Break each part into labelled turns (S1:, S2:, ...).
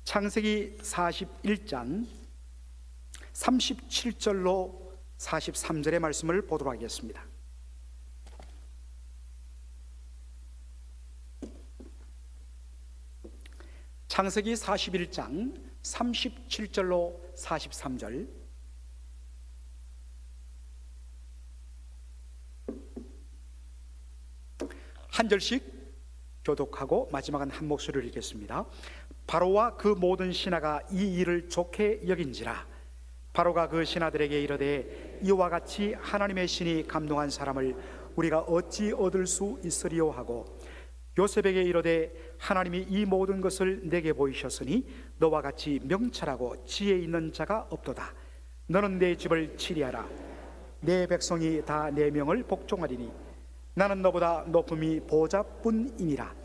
S1: 창세기 41장 37절로 43절의 말씀을 보도록 하겠습니다. 창세기 41장 37절로 43절. 한 절씩 교독하고 마지막은 한 목소리를 읽겠습니다. 바로와 그 모든 신하가 이 일을 좋게 여긴지라. 바로가 그 신하들에게 이르되 이와 같이 하나님의 신이 감동한 사람을 우리가 어찌 얻을 수 있으리요 하고, 요셉에게 이르되 하나님이 이 모든 것을 내게 보이셨으니 너와 같이 명철하고 지혜 있는 자가 없도다. 너는 내 집을 치리하라. 내 백성이 다 내 명을 복종하리니 나는 너보다 높음이 보좌뿐이니라.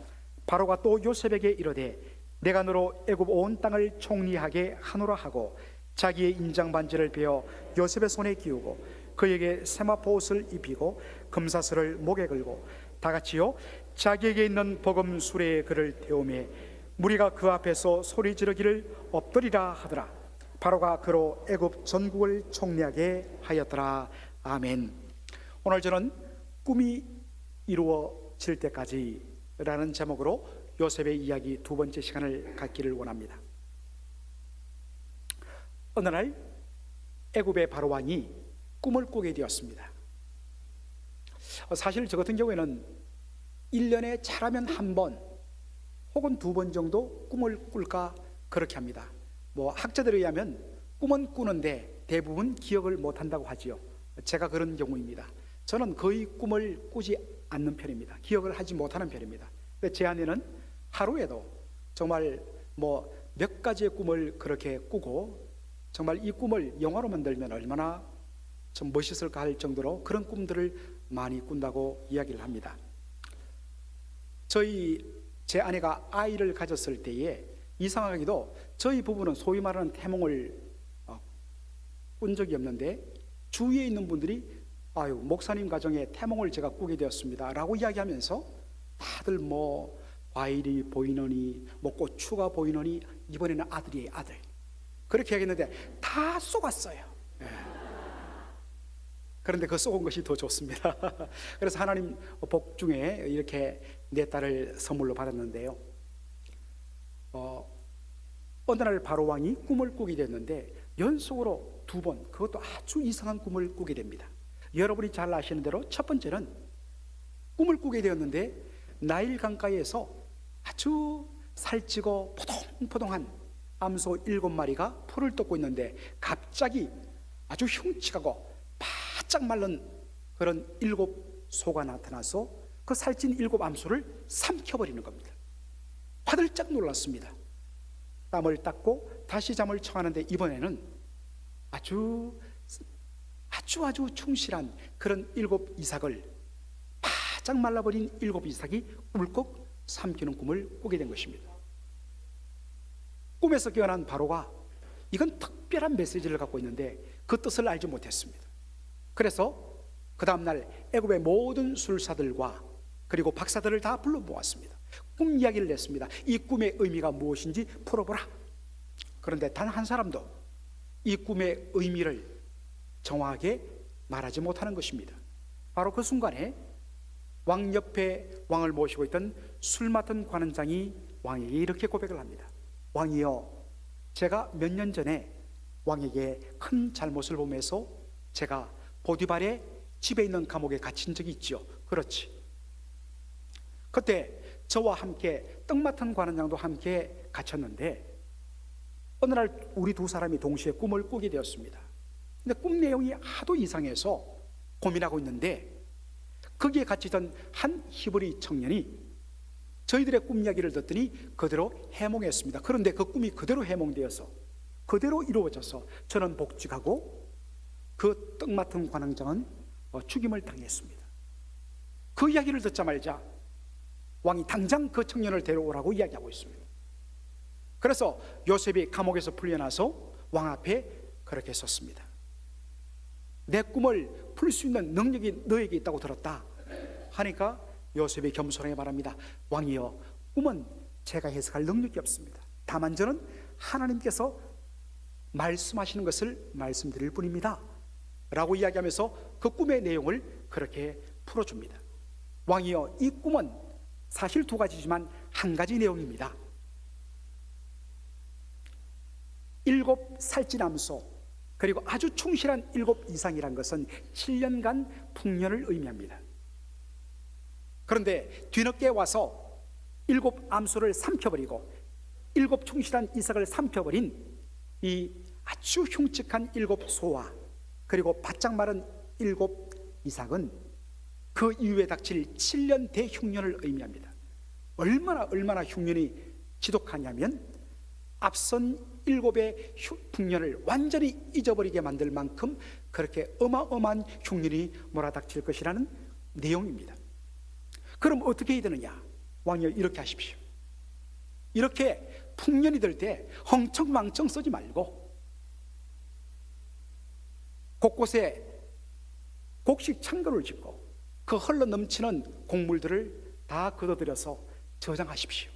S1: 바로가 또 요셉에게 이르되 내가 너로 애굽 온 땅을 총리하게 하노라 하고, 자기의 인장 반지를 베어 요셉의 손에 끼우고 그에게 세마포 옷을 입히고 금사슬을 목에 걸고 다 같이요 자기에게 있는 버금 수레에 그를 태우매 무리가 그 앞에서 소리 지르기를 엎드리라 하더라. 바로가 그로 애굽 전국을 총리하게 하였더라. 아멘. 오늘 저는 꿈이 이루어질 때까지라는 제목으로 요셉의 이야기 두 번째 시간을 갖기를 원합니다. 어느 날 애굽의 바로 왕이 꿈을 꾸게 되었습니다. 사실 저 같은 경우에는 1년에 잘하면 한 번 혹은 두 번 정도 꿈을 꿀까 그렇게 합니다. 학자들에 의하면 꿈은 꾸는데 대부분 기억을 못한다고 하지요. 제가 그런 경우입니다. 저는 거의 꿈을 꾸지 않는 편입니다. 기억을 하지 못하는 편입니다. 제 아내는 하루에도 정말 몇 가지의 꿈을 그렇게 꾸고, 정말 이 꿈을 영화로 만들면 얼마나 좀 멋있을까 할 정도로 그런 꿈들을 많이 꾼다고 이야기를 합니다. 제 아내가 아이를 가졌을 때에 이상하게도 저희 부부는 소위 말하는 태몽을 꾼 적이 없는데, 주위에 있는 분들이 목사님 가정에 태몽을 제가 꾸게 되었습니다 라고 이야기하면서 다들 과일이 보이느니 고추가 보이느니 이번에는 아들이에요, 아들. 그렇게 얘기했는데 다 쏘갔어요. 그런데 그 쏘은 것이 더 좋습니다. 그래서 하나님 복 중에 이렇게 내 딸을 선물로 받았는데요. 어느 날 바로 왕이 꿈을 꾸게 됐는데 연속으로 두 번, 그것도 아주 이상한 꿈을 꾸게 됩니다. 여러분이 잘 아시는 대로 첫 번째는 꿈을 꾸게 되었는데 나일 강가에서 아주 살찌고 포동포동한 암소 7마리가 풀을 뜯고 있는데 갑자기 아주 흉측하고 바짝 마른 그런 7소가 나타나서 그 살찐 7암소를 삼켜버리는 겁니다. 화들짝 놀랐습니다. 땀을 닦고 다시 잠을 청하는데 이번에는 아주 충실한 그런 7이삭을 바짝 말라버린 7이삭이 꿀꺽 삼키는 꿈을 꾸게 된 것입니다. 꿈에서 깨어난 바로가 이건 특별한 메시지를 갖고 있는데 그 뜻을 알지 못했습니다. 그래서 그 다음날 애굽의 모든 술사들과 그리고 박사들을 다 불러 모았습니다. 꿈 이야기를 냈습니다. 이 꿈의 의미가 무엇인지 풀어보라. 그런데 단 한 사람도 이 꿈의 의미를 정확하게 말하지 못하는 것입니다. 바로 그 순간에 왕 옆에 왕을 모시고 있던 술 맡은 관원장이 왕에게 이렇게 고백을 합니다. 왕이여, 제가 몇 년 전에 왕에게 큰 잘못을 범해서 제가 보디발의 집에 있는 감옥에 갇힌 적이 있죠. 그렇지. 그때 저와 함께 떡 맡은 관원장도 함께 갇혔는데 어느 날 우리 두 사람이 동시에 꿈을 꾸게 되었습니다. 근데 꿈 내용이 하도 이상해서 고민하고 있는데 거기에 갇히던 한 히브리 청년이 저희들의 꿈 이야기를 듣더니 그대로 해몽했습니다. 그런데 그 꿈이 그대로 해몽되어서 그대로 이루어져서 저는 복직하고 그 떡 맡은 관원장은 죽임을 당했습니다. 그 이야기를 듣자마자 왕이 당장 그 청년을 데려오라고 이야기하고 있습니다. 그래서 요셉이 감옥에서 풀려나서 왕 앞에 그렇게 섰습니다. 내 꿈을 풀 수 있는 능력이 너에게 있다고 들었다 하니까 요셉이 겸손하게 말합니다. 왕이여, 꿈은 제가 해석할 능력이 없습니다. 다만 저는 하나님께서 말씀하시는 것을 말씀드릴 뿐입니다 라고 이야기하면서 그 꿈의 내용을 그렇게 풀어줍니다. 왕이여, 이 꿈은 사실 두 가지지만 한 가지 내용입니다. 7 살찌남소, 그리고 아주 충실한 7 이상이란 것은 7년간 풍년을 의미합니다. 그런데 뒤늦게 와서 7 암소를 삼켜버리고 7 충실한 이삭을 삼켜버린 이 아주 흉측한 7 소와 그리고 바짝 마른 7 이삭은 그 이후에 닥칠 7년 대흉년을 의미합니다. 얼마나 흉년이 지독하냐면 앞선 7의 풍년을 완전히 잊어버리게 만들 만큼 그렇게 어마어마한 흉년이 몰아닥칠 것이라는 내용입니다. 그럼 어떻게 해야 되느냐? 왕이여, 이렇게 하십시오. 이렇게 풍년이 들 때 헝청망청 쓰지 말고 곳곳에 곡식 창고를 짓고 그 흘러 넘치는 곡물들을 다 걷어들여서 저장하십시오.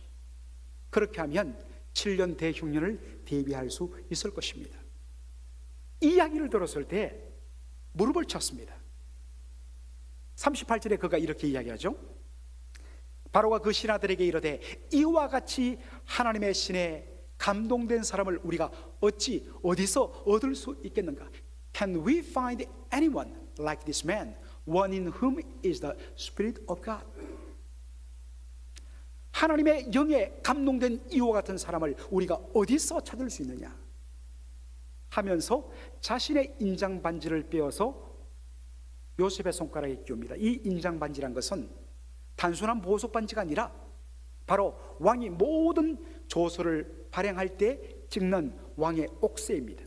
S1: 그렇게 하면 7년 대흉년을 대비할 수 있을 것입니다. 이 이야기를 들었을 때 무릎을 쳤습니다. 38절에 그가 이렇게 이야기하죠. 바로가 그 신하들에게 이르되 이와 같이 하나님의 신에 감동된 사람을 우리가 어디서 얻을 수 있겠는가? Can we find anyone like this man, one in whom is the Spirit of God? 하나님의 영에 감동된 이와 같은 사람을 우리가 어디서 찾을 수 있느냐 하면서 자신의 인장 반지를 빼어서 요셉의 손가락에 끼웁니다. 이 인장 반지란 것은 단순한 보석 반지가 아니라 바로 왕이 모든 조서를 발행할 때 찍는 왕의 옥새입니다.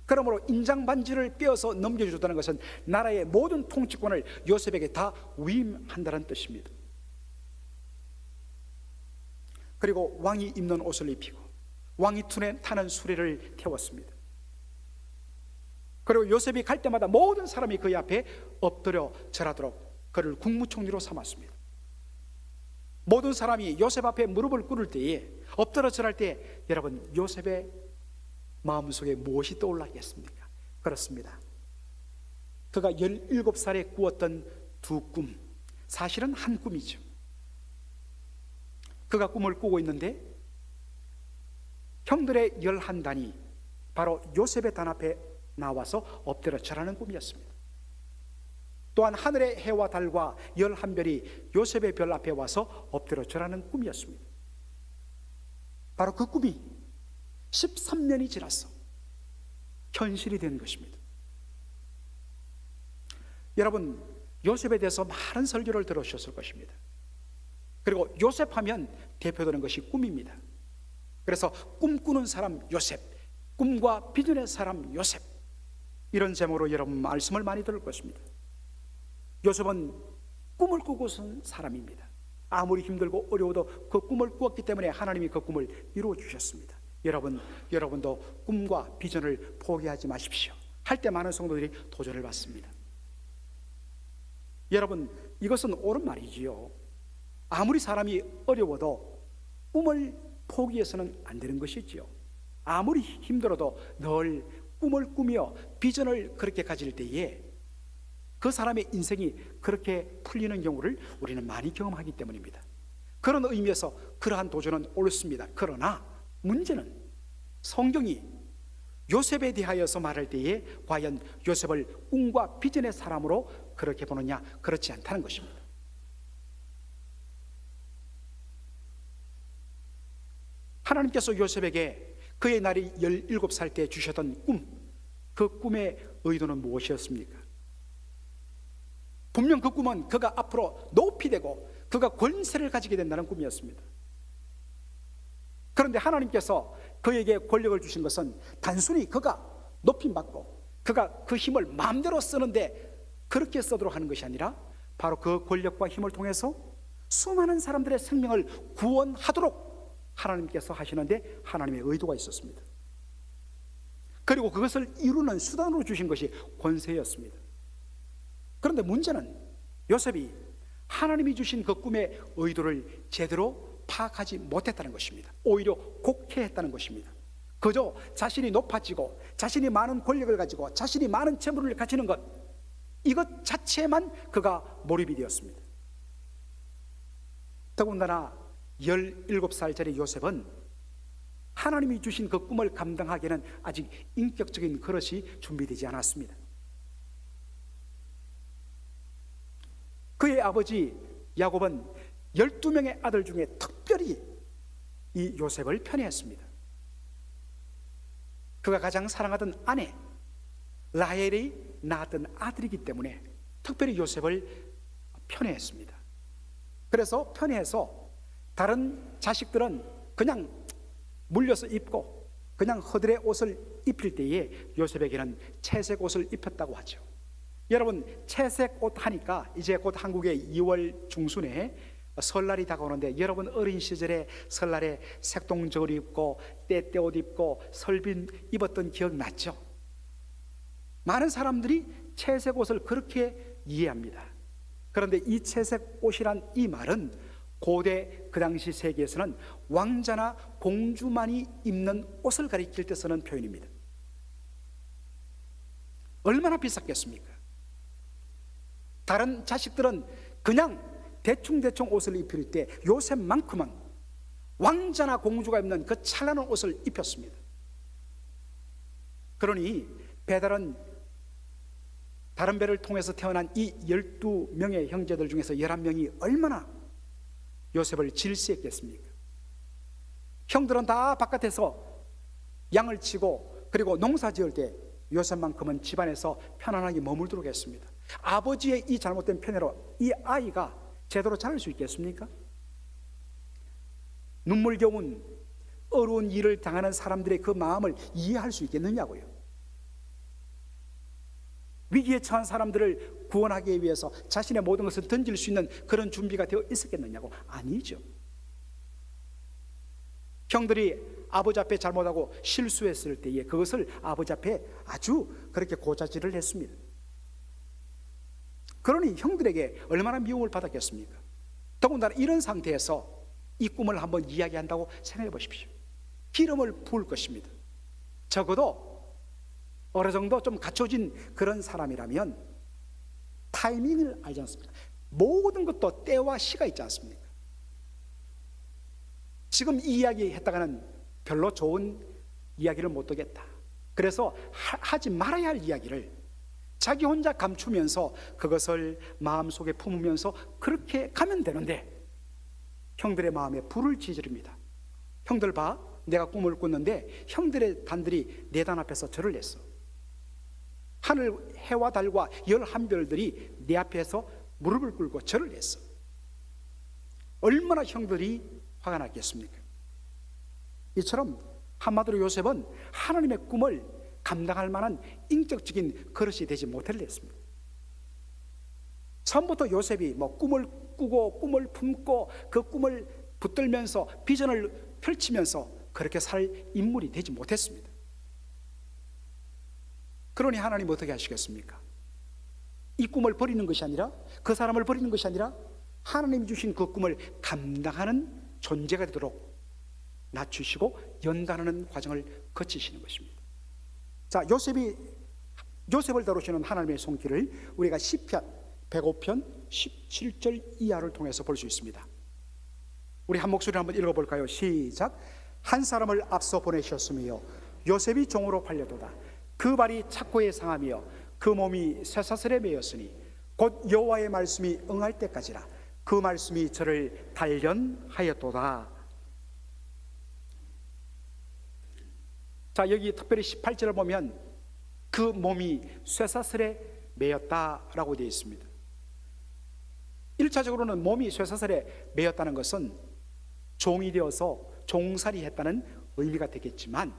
S1: 그러므로 인장 반지를 빼어서 넘겨주다는 것은 나라의 모든 통치권을 요셉에게 다 위임한다는 뜻입니다. 그리고 왕이 입는 옷을 입히고 왕이 타는 수레를 태웠습니다. 그리고 요셉이 갈 때마다 모든 사람이 그의 앞에 엎드려 절하도록 그를 국무총리로 삼았습니다. 모든 사람이 요셉 앞에 무릎을 꿇을 때에, 엎드려 절할 때 여러분, 요셉의 마음속에 무엇이 떠올랐겠습니까? 그렇습니다. 그가 17살에 꾸었던 두 꿈, 사실은 한 꿈이죠. 그가 꿈을 꾸고 있는데 형들의 11단이 바로 요셉의 단 앞에 나와서 엎드려 절하는 꿈이었습니다. 또한 하늘의 해와 달과 11별이 요셉의 별 앞에 와서 엎드려 절하는 꿈이었습니다. 바로 그 꿈이 13년이 지나서 현실이 된 것입니다. 여러분, 요셉에 대해서 많은 설교를 들으셨을 것입니다. 그리고 요셉하면 대표되는 것이 꿈입니다. 그래서 꿈꾸는 사람 요셉, 꿈과 비전의 사람 요셉, 이런 제목으로 여러분 말씀을 많이 들을 것입니다. 요셉은 꿈을 꾸고 선 사람입니다. 아무리 힘들고 어려워도 그 꿈을 꾸었기 때문에 하나님이 그 꿈을 이루어 주셨습니다. 여러분도 꿈과 비전을 포기하지 마십시오. 할 때 많은 성도들이 도전을 받습니다. 여러분, 이것은 옳은 말이지요. 아무리 사람이 어려워도 꿈을 포기해서는 안 되는 것이지요. 아무리 힘들어도 늘 꿈을 꾸며 비전을 그렇게 가질 때에 그 사람의 인생이 그렇게 풀리는 경우를 우리는 많이 경험하기 때문입니다. 그런 의미에서 그러한 도전은 옳습니다. 그러나 문제는 성경이 요셉에 대하여서 말할 때에 과연 요셉을 꿈과 비전의 사람으로 그렇게 보느냐, 그렇지 않다는 것입니다. 하나님께서 요셉에게 그의 나이 17살 때 주셨던 꿈, 그 꿈의 의도는 무엇이었습니까? 분명 그 꿈은 그가 앞으로 높이 되고 그가 권세를 가지게 된다는 꿈이었습니다. 그런데 하나님께서 그에게 권력을 주신 것은 단순히 그가 높임받고 그가 그 힘을 마음대로 쓰는데 그렇게 쓰도록 하는 것이 아니라 바로 그 권력과 힘을 통해서 수많은 사람들의 생명을 구원하도록 하나님께서 하시는데 하나님의 의도가 있었습니다. 그리고 그것을 이루는 수단으로 주신 것이 권세였습니다. 그런데 문제는 요셉이 하나님이 주신 그 꿈의 의도를 제대로 파악하지 못했다는 것입니다. 오히려 곡해했다는 것입니다. 그저 자신이 높아지고 자신이 많은 권력을 가지고 자신이 많은 재물을 가지는 것, 이것 자체에만 그가 몰입이 되었습니다. 더군다나 17살짜리 요셉은 하나님이 주신 그 꿈을 감당하기에는 아직 인격적인 그릇이 준비되지 않았습니다. 그의 아버지 야곱은 12명의 아들 중에 특별히 이 요셉을 편애했습니다. 그가 가장 사랑하던 아내 라헬이 낳았던 아들이기 때문에 특별히 요셉을 편애했습니다. 그래서 편애해서 다른 자식들은 그냥 물려서 입고 그냥 허들의 옷을 입힐 때에 요셉에게는 채색 옷을 입혔다고 하죠. 여러분, 채색 옷 하니까 이제 곧 한국의 2월 중순에 설날이 다가오는데, 여러분 어린 시절에 설날에 색동저울 입고 떼떼 옷 입고 설빈 입었던 기억 났죠? 많은 사람들이 채색 옷을 그렇게 이해합니다. 그런데 이 채색 옷이란 이 말은 고대 그 당시 세계에서는 왕자나 공주만이 입는 옷을 가리킬 때 쓰는 표현입니다. 얼마나 비쌌겠습니까? 다른 자식들은 그냥 대충 옷을 입힐 때 요셉만큼은 왕자나 공주가 입는 그 찬란한 옷을 입혔습니다. 그러니 배달은 다른 배를 통해서 태어난 이 12명의 형제들 중에서 11명이 얼마나 요셉을 질시했겠습니까? 형들은 다 바깥에서 양을 치고 그리고 농사 지을 때 요셉만큼은 집안에서 편안하게 머물도록 했습니다. 아버지의 이 잘못된 편애로 이 아이가 제대로 자랄 수 있겠습니까? 눈물겨운 어려운 일을 당하는 사람들의 그 마음을 이해할 수 있겠느냐고요. 위기에 처한 사람들을 구원하기 위해서 자신의 모든 것을 던질 수 있는 그런 준비가 되어 있었겠느냐고. 아니죠. 형들이 아버지 앞에 잘못하고 실수했을 때에 그것을 아버지 앞에 아주 그렇게 고자질을 했습니다. 그러니 형들에게 얼마나 미움을 받았겠습니까? 더군다나 이런 상태에서 이 꿈을 한번 이야기한다고 생각해 보십시오. 기름을 부을 것입니다. 적어도 어느 정도 좀 갖춰진 그런 사람이라면 타이밍을 알지 않습니까? 모든 것도 때와 시가 있지 않습니까? 지금 이 이야기 했다가는 별로 좋은 이야기를 못 하겠다. 그래서 하지 말아야 할 이야기를 자기 혼자 감추면서 그것을 마음속에 품으면서 그렇게 가면 되는데, 형들의 마음에 불을 지르입니다. 형들 봐, 내가 꿈을 꿨는데 형들의 단들이 내 단 앞에서 절을 냈어. 하늘 해와 달과 11별들이 내 앞에서 무릎을 꿇고 절을 냈어. 얼마나 형들이 화가 났겠습니까? 이처럼 한마디로 요셉은 하나님의 꿈을 감당할 만한 인격적인 그릇이 되지 못했습니다. 처음부터 요셉이 꿈을 꾸고 꿈을 품고 그 꿈을 붙들면서 비전을 펼치면서 그렇게 살 인물이 되지 못했습니다. 그러니 하나님 어떻게 하시겠습니까? 이 꿈을 버리는 것이 아니라, 그 사람을 버리는 것이 아니라 하나님이 주신 그 꿈을 감당하는 존재가 되도록 낮추시고 연단하는 과정을 거치시는 것입니다. 자, 요셉을 다루시는 하나님의 손길을 우리가 시편 105편 17절 이하를 통해서 볼 수 있습니다. 우리 한 목소리로 한번 읽어볼까요? 시작. 한 사람을 앞서 보내셨으며 요셉이 종으로 팔려도다. 그 발이 착고에 상하며 그 몸이 쇠사슬에 매였으니 곧 여호와의 말씀이 응할 때까지라. 그 말씀이 저를 단련하였도다. 자, 여기 특별히 18절을 보면 그 몸이 쇠사슬에 매였다라고 되어 있습니다. 1차적으로는 몸이 쇠사슬에 매였다는 것은 종이 되어서 종살이 했다는 의미가 되겠지만,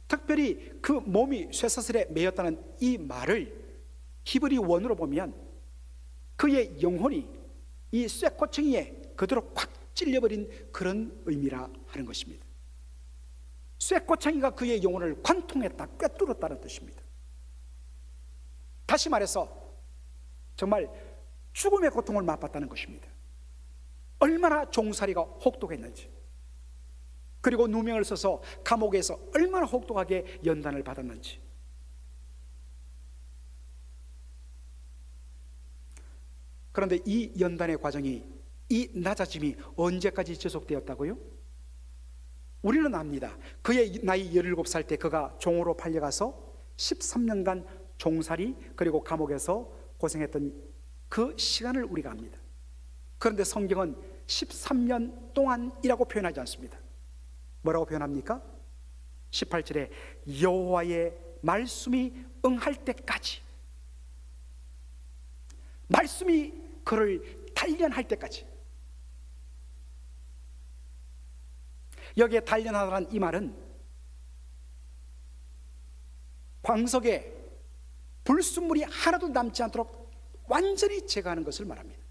S1: 특별히 그 몸이 쇠사슬에 매였다는 이 말을 히브리 원어로 보면 그의 영혼이 이 쇠꼬챙이에 그대로 꽉 찔려버린 그런 의미라 하는 것입니다. 쇠꼬챙이가 그의 영혼을 관통했다, 꿰뚫었다는 뜻입니다. 다시 말해서 정말 죽음의 고통을 맛봤다는 것입니다. 얼마나 종살이가 혹독했는지, 그리고 누명을 써서 감옥에서 얼마나 혹독하게 연단을 받았는지. 그런데 이 연단의 과정이, 이 낮아짐이 언제까지 지속되었다고요? 우리는 압니다. 그의 나이 17살 때 그가 종으로 팔려가서 13년간 종살이 그리고 감옥에서 고생했던 그 시간을 우리가 압니다. 그런데 성경은 13년 동안이라고 표현하지 않습니다. 뭐라고 표현합니까? 18절에 여호와의 말씀이 응할 때까지, 말씀이 그를 단련할 때까지. 여기에 단련하라는 이 말은 광석에 불순물이 하나도 남지 않도록 완전히 제거하는 것을 말합니다.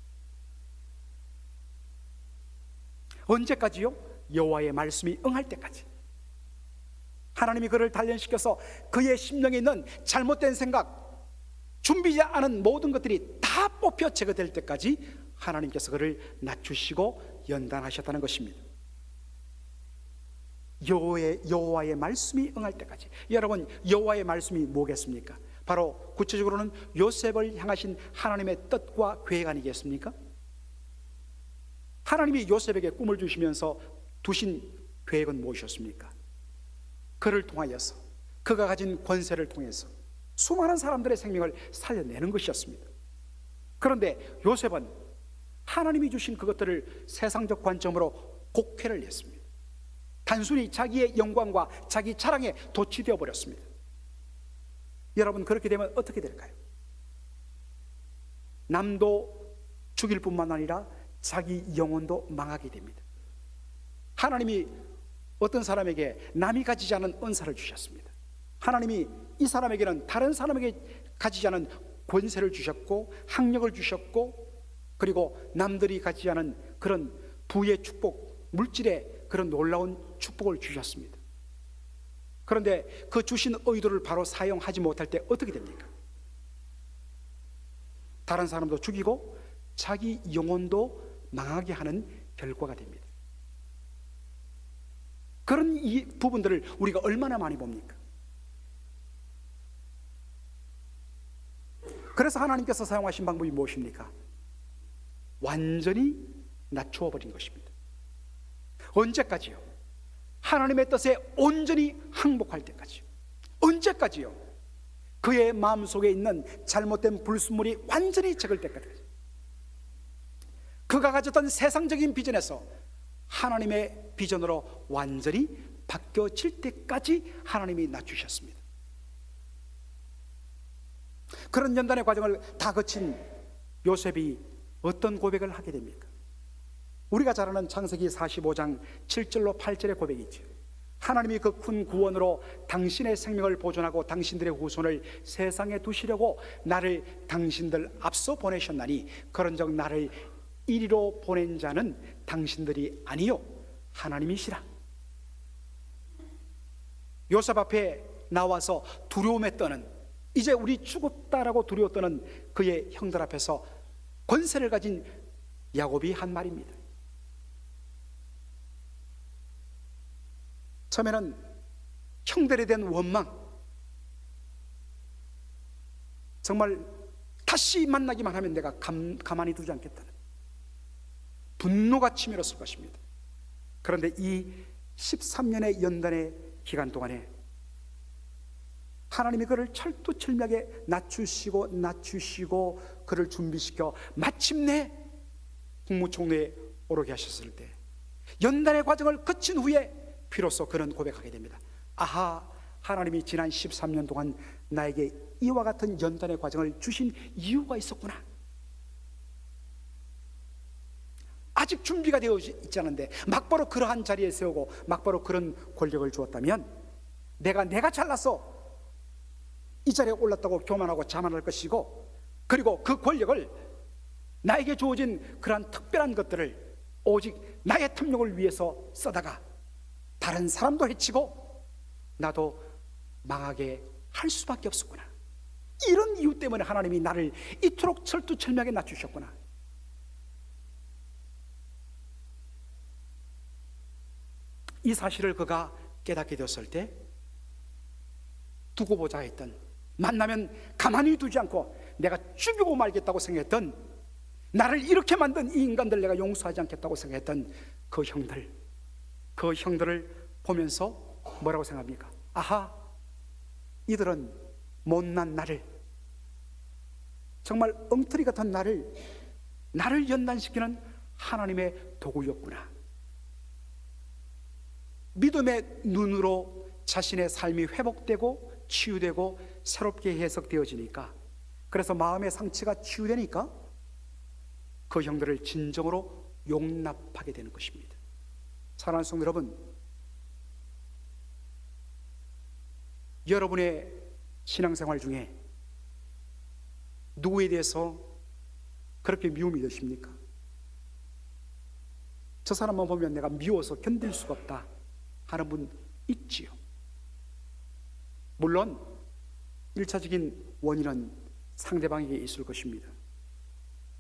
S1: 언제까지요? 여호와의 말씀이 응할 때까지. 하나님이 그를 단련시켜서 그의 심령에 있는 잘못된 생각, 준비지 않은 모든 것들이 다 뽑혀 제거될 때까지 하나님께서 그를 낮추시고 연단하셨다는 것입니다. 여호와의 말씀이 응할 때까지. 여러분, 여호와의 말씀이 뭐겠습니까? 바로 구체적으로는 요셉을 향하신 하나님의 뜻과 계획 아니겠습니까? 하나님이 요셉에게 꿈을 주시면서 두신 계획은 무엇이었습니까? 그를 통하여서, 그가 가진 권세를 통해서 수많은 사람들의 생명을 살려내는 것이었습니다. 그런데 요셉은 하나님이 주신 그것들을 세상적 관점으로 곡해를 했습니다. 단순히 자기의 영광과 자기 자랑에 도취되어 버렸습니다. 여러분, 그렇게 되면 어떻게 될까요? 남도 죽일 뿐만 아니라 자기 영혼도 망하게 됩니다. 하나님이 어떤 사람에게 남이 가지지 않은 은사를 주셨습니다. 하나님이 이 사람에게는 다른 사람에게 가지지 않은 권세를 주셨고, 학력을 주셨고, 그리고 남들이 가지지 않은 그런 부의 축복, 물질의 그런 놀라운 축복을 주셨습니다. 그런데 그 주신 의도를 바로 사용하지 못할 때 어떻게 됩니까? 다른 사람도 죽이고 자기 영혼도 망하게 하는 결과가 됩니다. 그런 이 부분들을 우리가 얼마나 많이 봅니까? 그래서 하나님께서 사용하신 방법이 무엇입니까? 완전히 낮추어 버린 것입니다. 언제까지요? 하나님의 뜻에 온전히 항복할 때까지요. 언제까지요? 그의 마음속에 있는 잘못된 불순물이 완전히 적을 때까지. 그가 가졌던 세상적인 비전에서 하나님의 비전으로 완전히 바뀌어질 때까지 하나님이 낮추셨습니다. 그런 연단의 과정을 다 거친 요셉이 어떤 고백을 하게 됩니까? 우리가 잘 아는 창세기 45장 7절로 8절의 고백이 있죠. 하나님이 그 큰 구원으로 당신의 생명을 보존하고 당신들의 후손을 세상에 두시려고 나를 당신들 앞서 보내셨나니 그런즉 나를 이리로 보낸 자는 당신들이 아니요 하나님이시라. 요셉 앞에 나와서 두려움에 떠는, 이제 우리 죽었다라고 두려워 떠는 그의 형들 앞에서 권세를 가진 야곱이 한 말입니다. 처음에는 형들에 대한 원망, 정말 다시 만나기만 하면 내가 가만히 두지 않겠다는 분노가 치밀었을 것입니다. 그런데 이 13년의 연단의 기간 동안에 하나님이 그를 철두철미하게 낮추시고 그를 준비시켜 마침내 국무총리에 오르게 하셨을 때, 연단의 과정을 거친 후에 비로소 그는 고백하게 됩니다. 아하, 하나님이 지난 13년 동안 나에게 이와 같은 연단의 과정을 주신 이유가 있었구나. 아직 준비가 되어 있지 않은데 막바로 그러한 자리에 세우고 막바로 그런 권력을 주었다면 내가 잘나서 이 자리에 올랐다고 교만하고 자만할 것이고, 그리고 그 권력을, 나에게 주어진 그러한 특별한 것들을 오직 나의 탐욕을 위해서 쓰다가 다른 사람도 해치고 나도 망하게 할 수밖에 없었구나. 이런 이유 때문에 하나님이 나를 이토록 철두철미하게 낮추셨구나. 이 사실을 그가 깨닫게 되었을 때 두고 보자 했던, 만나면 가만히 두지 않고 내가 죽이고 말겠다고 생각했던, 나를 이렇게 만든 이 인간들 내가 용서하지 않겠다고 생각했던 그 형들을 보면서 뭐라고 생각합니까? 아하, 이들은 못난 나를, 정말 엉터리 같은 나를 연단시키는 하나님의 도구였구나. 믿음의 눈으로 자신의 삶이 회복되고 치유되고 새롭게 해석되어지니까, 그래서 마음의 상처가 치유되니까 그 형들을 진정으로 용납하게 되는 것입니다. 사랑하는 성도 여러분, 여러분의 신앙생활 중에 누구에 대해서 그렇게 미움이 드십니까? 저 사람만 보면 내가 미워서 견딜 수가 없다 하는 분 있지요. 물론 1차적인 원인은 상대방에게 있을 것입니다.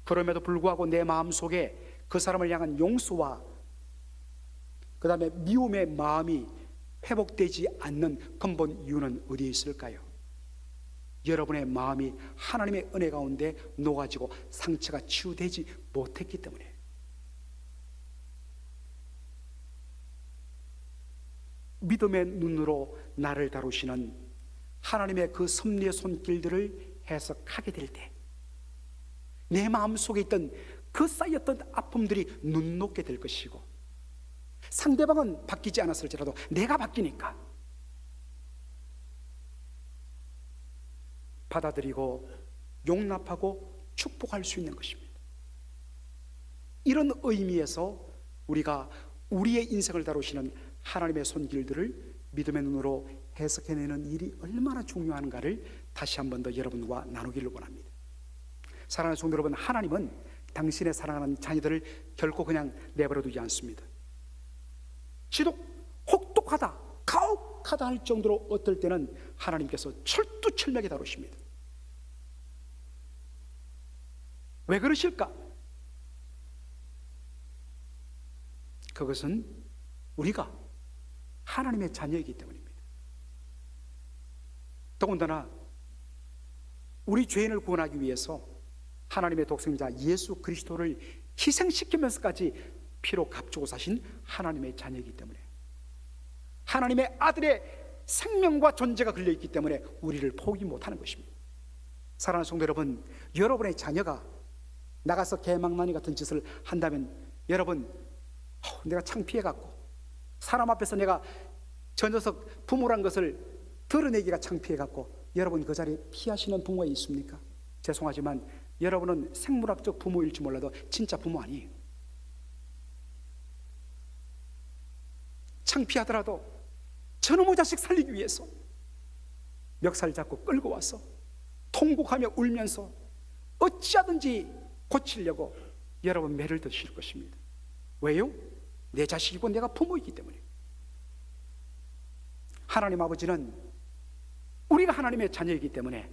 S1: 그럼에도 불구하고 내 마음속에 그 사람을 향한 용서와 그 다음에 미움의 마음이 회복되지 않는 근본 이유는 어디에 있을까요? 여러분의 마음이 하나님의 은혜 가운데 녹아지고 상처가 치유되지 못했기 때문에. 믿음의 눈으로 나를 다루시는 하나님의 그 섭리의 손길들을 해석하게 될 때 내 마음속에 있던 그 쌓였던 아픔들이 눈높게 될 것이고, 상대방은 바뀌지 않았을지라도 내가 바뀌니까 받아들이고 용납하고 축복할 수 있는 것입니다. 이런 의미에서 우리가 우리의 인생을 다루시는 하나님의 손길들을 믿음의 눈으로 해석해내는 일이 얼마나 중요한가를 다시 한 번 더 여러분과 나누기를 원합니다. 사랑하는 성도 여러분, 하나님은 당신의 사랑하는 자녀들을 결코 그냥 내버려 두지 않습니다. 혹독하다, 가혹하다 할 정도로 어떨 때는 하나님께서 철두철미하게 다루십니다. 왜 그러실까? 그것은 우리가 하나님의 자녀이기 때문입니다. 더군다나 우리 죄인을 구원하기 위해서 하나님의 독생자 예수 그리스도를 희생시키면서까지 피로 값주고 사신 하나님의 자녀이기 때문에, 하나님의 아들의 생명과 존재가 걸려있기 때문에 우리를 포기 못하는 것입니다. 사랑하는 성도 여러분, 여러분의 자녀가 나가서 개망나니 같은 짓을 한다면 여러분, 내가 창피해갖고 사람 앞에서 내가 저 녀석 부모란 것을 드러내기가 창피해갖고 여러분 그 자리에 피하시는 부모가 있습니까? 죄송하지만 여러분은 생물학적 부모일지 몰라도 진짜 부모 아니에요. 창피하더라도 저놈의 자식 살리기 위해서 멱살 잡고 끌고 와서 통곡하며 울면서 어찌하든지 고치려고 여러분 매를 드실 것입니다. 왜요? 내 자식이고 내가 부모이기 때문에. 하나님 아버지는 우리가 하나님의 자녀이기 때문에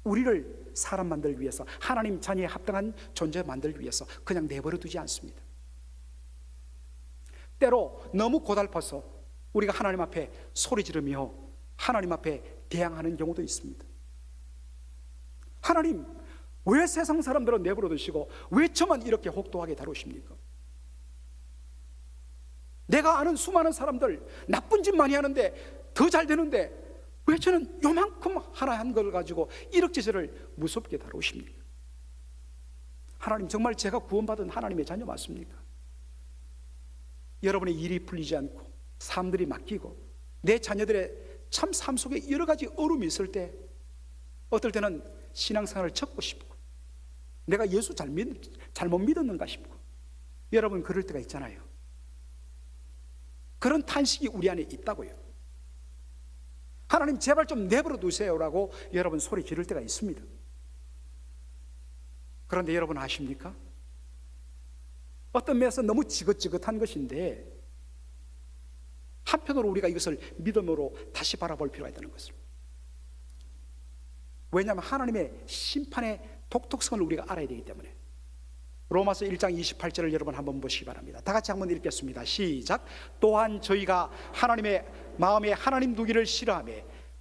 S1: 우리를 사람 만들기 위해서, 하나님 자녀에 합당한 존재 만들기 위해서 그냥 내버려 두지 않습니다. 때로 너무 고달퍼서 우리가 하나님 앞에 소리 지르며 하나님 앞에 대항하는 경우도 있습니다. 하나님, 왜 세상 사람들은 내버려 두시고 왜 저만 이렇게 혹독하게 다루십니까? 내가 아는 수많은 사람들 나쁜 짓 많이 하는데 더 잘 되는데 왜 저는 요만큼 하나 한 걸 가지고 이럭저럭을 무섭게 다루십니까? 하나님, 정말 제가 구원받은 하나님의 자녀 맞습니까? 여러분의 일이 풀리지 않고 사람들이 맡기고 내 자녀들의 참 삶 속에 여러 가지 어려움이 있을 때 어떨 때는 신앙생활을 접고 싶고 내가 예수 잘못 믿었는가 싶고 여러분 그럴 때가 있잖아요. 그런 탄식이 우리 안에 있다고요. 하나님 제발 좀 내버려 두세요라고 여러분 소리 지를 때가 있습니다. 그런데 여러분 아십니까? 어떤 면에서 너무 지긋지긋한 것인데 한편으로 우리가 이것을 믿음으로 다시 바라볼 필요가 있다는 것을. 왜냐하면 하나님의 심판의 독특성을 우리가 알아야 되기 때문에. 로마서 1장 28절을 여러분 한번 보시기 바랍니다. 다 같이 한번 읽겠습니다. 시작. 또한 저희가 하나님의 마음에 하나님 두기를 싫어하며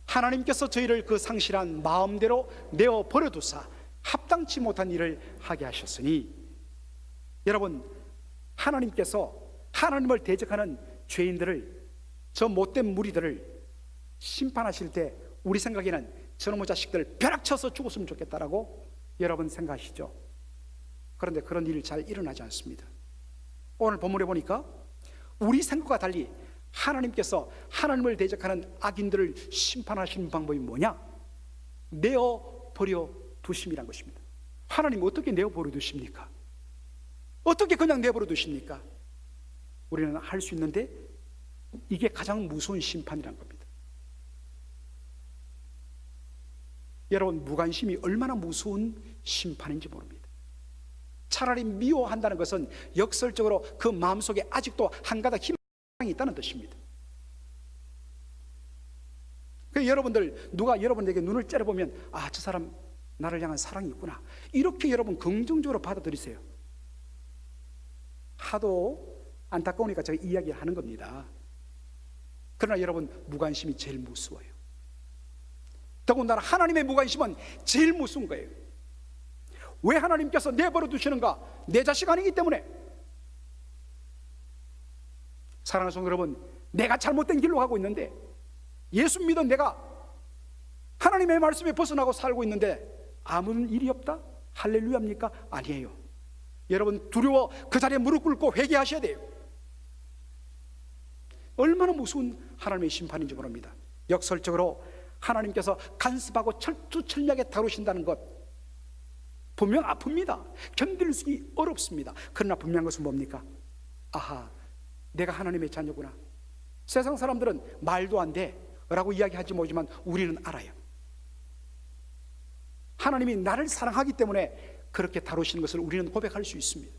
S1: 하나님께서 저희를 그 상실한 마음대로 내어 버려두사 합당치 못한 일을 하게 하셨으니. 여러분, 하나님께서 하나님을 대적하는 죄인들을, 저 못된 무리들을 심판하실 때 우리 생각에는 저놈의 자식들 벼락쳐서 죽었으면 좋겠다라고 여러분 생각하시죠? 그런데 그런 일이 잘 일어나지 않습니다. 오늘 본문에 보니까 우리 생각과 달리 하나님께서 하나님을 대적하는 악인들을 심판하시는 방법이 뭐냐? 내어버려 두심이란 것입니다. 하나님 어떻게 내어버려 두십니까? 어떻게 그냥 내버려 두십니까? 우리는 할 수 있는데 이게 가장 무서운 심판이란 겁니다. 여러분, 무관심이 얼마나 무서운 심판인지 모릅니다. 차라리 미워한다는 것은 역설적으로 그 마음속에 아직도 한 가닥 희망이 있다는 뜻입니다. 그래서 여러분들, 누가 여러분에게 눈을 째려보면 아, 저 사람 나를 향한 사랑이 있구나, 이렇게 여러분 긍정적으로 받아들이세요. 하도 안타까우니까 제가 이야기를 하는 겁니다. 그러나 여러분, 무관심이 제일 무서워요. 더군다나 하나님의 무관심은 제일 무서운 거예요. 왜 하나님께서 내버려 두시는가? 내 자식 아니기 때문에. 사랑하는 성도 여러분, 내가 잘못된 길로 가고 있는데, 예수 믿은 내가 하나님의 말씀에 벗어나고 살고 있는데 아무 일이 없다? 할렐루야입니까? 아니에요. 여러분, 두려워 그 자리에 무릎 꿇고 회개하셔야 돼요. 얼마나 무서운 하나님의 심판인지 모릅니다. 역설적으로 하나님께서 간섭하고 철두철미하게 다루신다는 것, 분명 아픕니다. 견딜 어렵습니다. 그러나 분명한 것은 뭡니까? 아하, 내가 하나님의 자녀구나. 세상 사람들은 말도 안 돼 라고 이야기하지 못하지만 우리는 알아요. 하나님이 나를 사랑하기 때문에 그렇게 다루시는 것을 우리는 고백할 수 있습니다.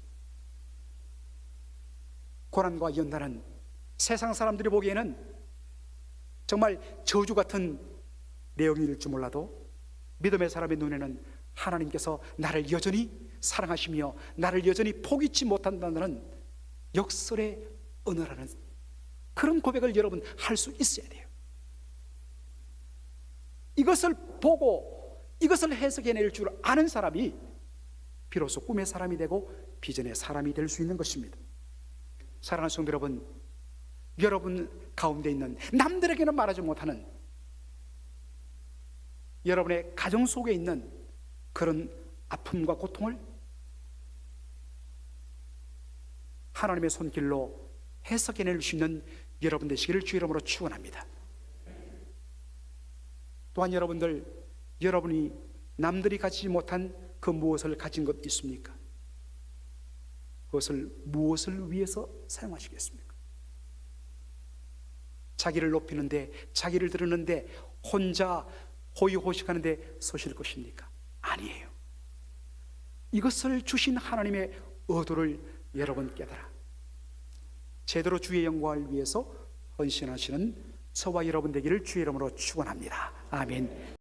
S1: 고난과 연단은 세상 사람들이 보기에는 정말 저주 같은 내용일 줄 몰라도 믿음의 사람의 눈에는 하나님께서 나를 여전히 사랑하시며 나를 여전히 포기치 못한다는 역설의 언어라는 그런 고백을 여러분 할 수 있어야 돼요. 이것을 보고 이것을 해석해낼 줄 아는 사람이 비로소 꿈의 사람이 되고 비전의 사람이 될 수 있는 것입니다. 사랑하는 성도 여러분, 여러분 가운데 있는 남들에게는 말하지 못하는 여러분의 가정 속에 있는 그런 아픔과 고통을 하나님의 손길로 해석해낼 수 있는 여러분 되시기를 주 이름으로 축원합니다. 또한 여러분이 남들이 가지지 못한 그 무엇을 가진 것 있습니까? 그것을 무엇을 위해서 사용하시겠습니까? 자기를 높이는데, 자기를 드러내는데, 혼자 호의호식하는데 서실 것입니까? 아니에요. 이것을 주신 하나님의 의도를 여러분 깨달아 제대로 주의 영광을 위해서 헌신하시는 저와 여러분 되기를 주의 이름으로 축원합니다. 아멘.